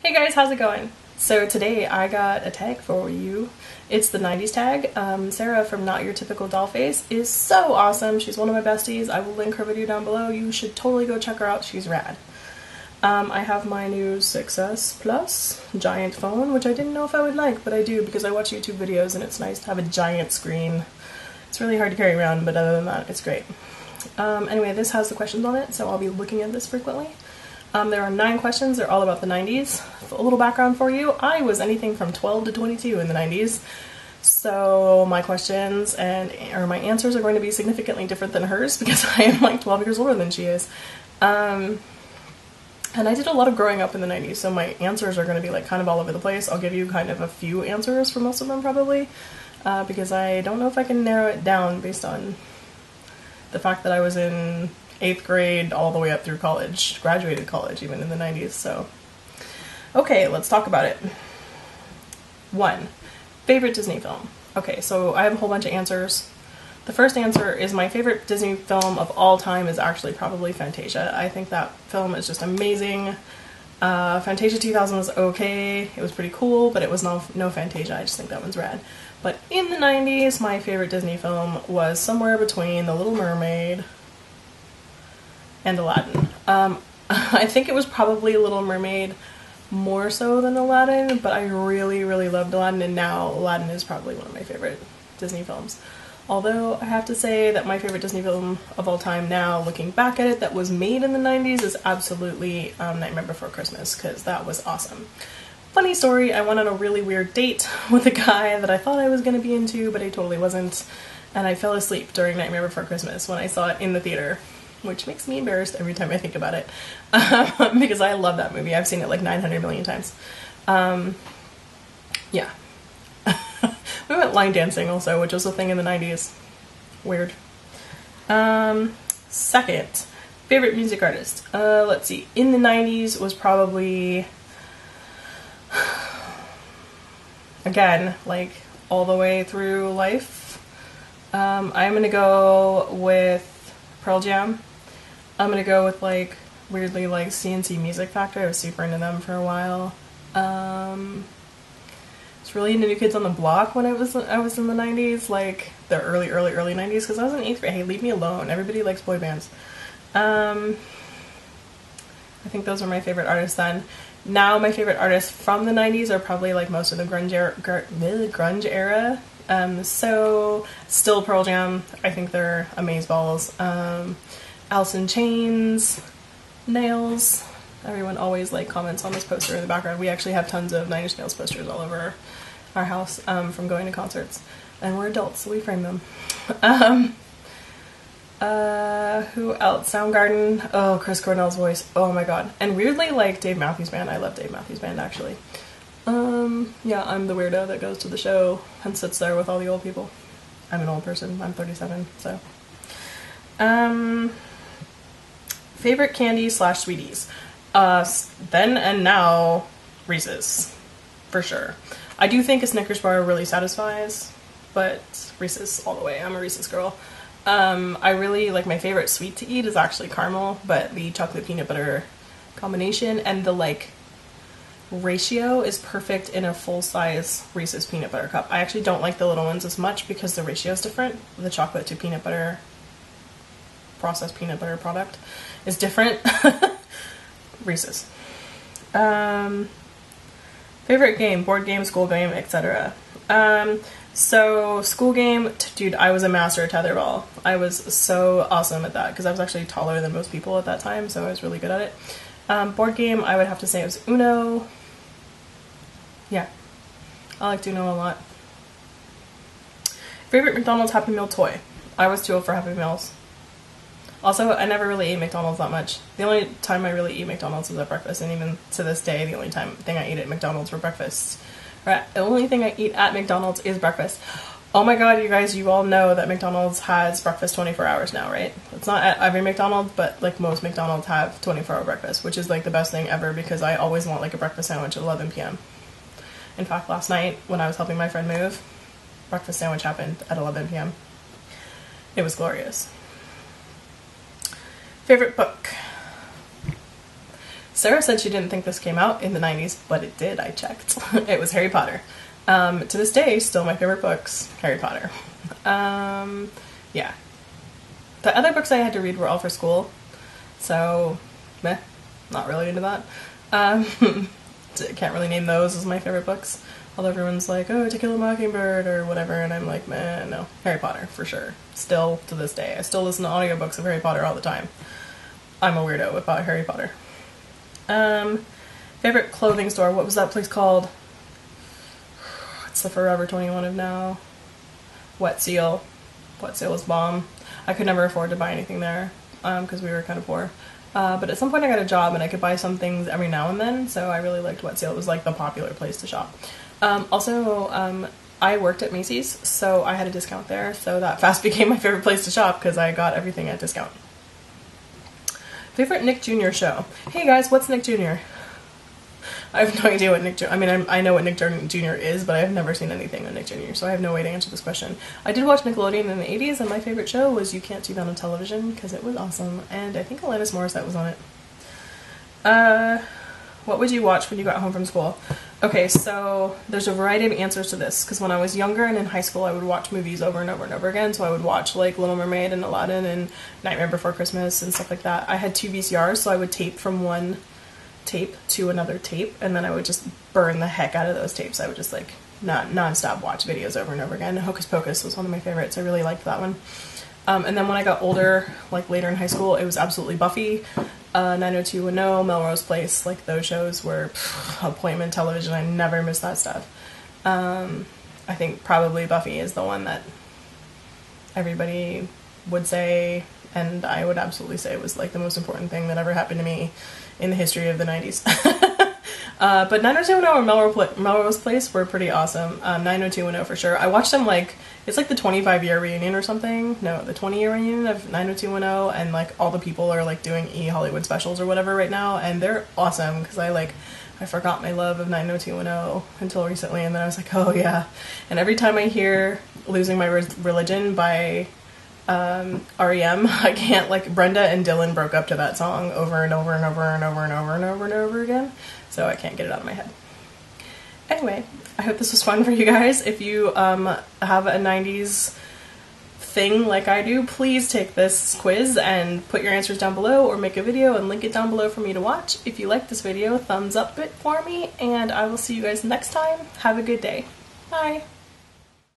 Hey guys, how's it going? So today I got a tag for you. It's the 90s tag. Sarah from Not Your Typical Dollface is so awesome. She's one of my besties. I will link her video down below. You should totally go check her out. She's rad. I have my new 6S Plus giant phone, which I didn't know if I would like, but I do because I watch YouTube videos and it's nice to have a giant screen. It's really hard to carry around, but other than that, it's great. Anyway, this has the questions on it, so I'll be looking at this frequently. There are 9 questions. They're all about the 90s. A little background for you. I was anything from 12 to 22 in the 90s. So my questions or my answers are going to be significantly different than hers because I am like 12 years older than she is. And I did a lot of growing up in the 90s, so my answers are going to be like kind of all over the place. I'll give you kind of a few answers for most of them probably, because I don't know if I can narrow it down based on the fact that I was in 8th grade all the way up through college, graduated college even in the 90s, so. Okay, let's talk about it. 1. Favorite Disney film. Okay, so I have a whole bunch of answers. The first answer is my favorite Disney film of all time is actually probably Fantasia. I think that film is just amazing. Fantasia 2000 was okay, it was pretty cool, but it was no Fantasia. I just think that one's rad. But in the 90s, my favorite Disney film was somewhere between The Little Mermaid and Aladdin. I think it was probably Little Mermaid more so than Aladdin, but I really, really loved Aladdin, and now Aladdin is probably one of my favorite Disney films. Although I have to say that my favorite Disney film of all time now, looking back at it, that was made in the 90s is absolutely Nightmare Before Christmas, because that was awesome. Funny story, I went on a really weird date with a guy that I thought I was going to be into, but I totally wasn't, and I fell asleep during Nightmare Before Christmas when I saw it in the theater, which makes me embarrassed every time I think about it, because I love that movie. I've seen it like 900 million times. Yeah. We went line dancing also, which was a thing in the 90s. Weird. Second, favorite music artist. Let's see. In the 90s was probably, again, like all the way through life. I'm gonna go with Pearl Jam. I'm gonna go with like weirdly like CNC Music Factory. I was super into them for a while. I was really into New Kids on the Block when I was in the 90s, like the early 90s, because I was in 8th grade. Hey, leave me alone. Everybody likes boy bands. I think those are my favorite artists then. Now my favorite artists from the 90s are probably like most of the grunge era. So still Pearl Jam. I think they're amazeballs. Alice in Chains, Nails. Everyone always like comments on this poster in the background. We actually have tons of 9 Inch Nails posters all over our house from going to concerts, and we're adults, so we frame them. Who else? Soundgarden. Oh, Chris Cornell's voice. Oh my god. And weirdly, like Dave Matthews Band. I love Dave Matthews Band actually. Yeah, I'm the weirdo that goes to the show and sits there with all the old people. I'm an old person. I'm 37, so. Favorite candy / sweeties. Then and now, Reese's, for sure. I do think a Snickers bar really satisfies, but Reese's all the way. I'm a Reese's girl. I really, like, my favorite sweet to eat is actually caramel, but the chocolate peanut butter combination and the, like, ratio is perfect in a full-size Reese's peanut butter cup. I actually don't like the little ones as much because the ratio is different. The chocolate to peanut butter, processed peanut butter product is different. Reese's. Favorite game, board game, school game, etc. So school game, dude, I was a master at tetherball. I was so awesome at that because I was actually taller than most people at that time, so I was really good at it. Board game, I would have to say it was Uno. Yeah, I liked Uno a lot. Favorite McDonald's Happy Meal toy. I was too old for Happy Meals. Also, I never really ate McDonald's that much. The only time I really eat McDonald's is at breakfast, and even to this day, the only thing I eat at McDonald's for breakfast. Right, the only thing I eat at McDonald's is breakfast. Oh my god, you guys, you all know that McDonald's has breakfast 24 hours now, right? It's not at every McDonald's, but like most McDonald's have 24-hour breakfast, which is like the best thing ever because I always want like a breakfast sandwich at 11 p.m. In fact, last night when I was helping my friend move, breakfast sandwich happened at 11 p.m. It was glorious. Favorite book. Sarah said she didn't think this came out in the 90s, but it did, I checked. It was Harry Potter. To this day, still my favorite books, Harry Potter. Yeah. The other books I had to read were all for school, so meh, not really into that. Can't really name those as my favorite books, although everyone's like, oh, To Kill a Mockingbird or whatever, and I'm like, meh, no. Harry Potter, for sure. Still, to this day. I still listen to audiobooks of Harry Potter all the time. I'm a weirdo about Harry Potter. Favorite clothing store, what was that place called? It's the Forever 21 of now. Wet Seal. Wet Seal was bomb. I could never afford to buy anything there, because we were kind of poor. But at some point I got a job and I could buy some things every now and then, so I really liked Wet Seal. It was like the popular place to shop. Also, I worked at Macy's, so I had a discount there, so that fast became my favorite place to shop because I got everything at discount. Favorite NickJnr show? Hey guys, what's NickJnr? I have no idea what NickJnr, I mean, I know what NickJnr is, but I've never seen anything on NickJnr, so I have no way to answer this question. I did watch Nickelodeon in the 80s, and my favorite show was You Can't See That on Television, because it was awesome, and I think Alanis Morissette was on it. What would you watch when you got home from school? Okay, so there's a variety of answers to this, because when I was younger and in high school, I would watch movies over and over and over again, so I would watch, like, Little Mermaid and Aladdin and Nightmare Before Christmas and stuff like that. I had 2 VCRs, so I would tape from one tape to another tape, and then I would just burn the heck out of those tapes. I would just, like, non-stop watch videos over and over again. Hocus Pocus was one of my favorites. I really liked that one. And then when I got older, like later in high school, it was absolutely Buffy, 90210, Melrose Place. Like, those shows were appointment television. I never missed that stuff. I think probably Buffy is the one that everybody would say, and I would absolutely say was like the most important thing that ever happened to me in the history of the 90s. But 90210 and Melrose Place were pretty awesome. 90210 for sure. I watched them, like, it's like the 25-year reunion or something. No, the 20-year reunion of 90210, and like all the people are like doing Hollywood specials or whatever right now, and they're awesome because I forgot my love of 90210 until recently, and then I was like, oh yeah. And every time I hear Losing My Religion by REM, I can't, like, Brenda and Dylan broke up to that song over and over and over and over and over and over and over again, so I can't get it out of my head. Anyway, I hope this was fun for you guys. If you have a 90s thing like I do, please take this quiz and put your answers down below, or make a video and link it down below for me to watch. If you like this video, thumbs up it for me, and I will see you guys next time. Have a good day. Bye!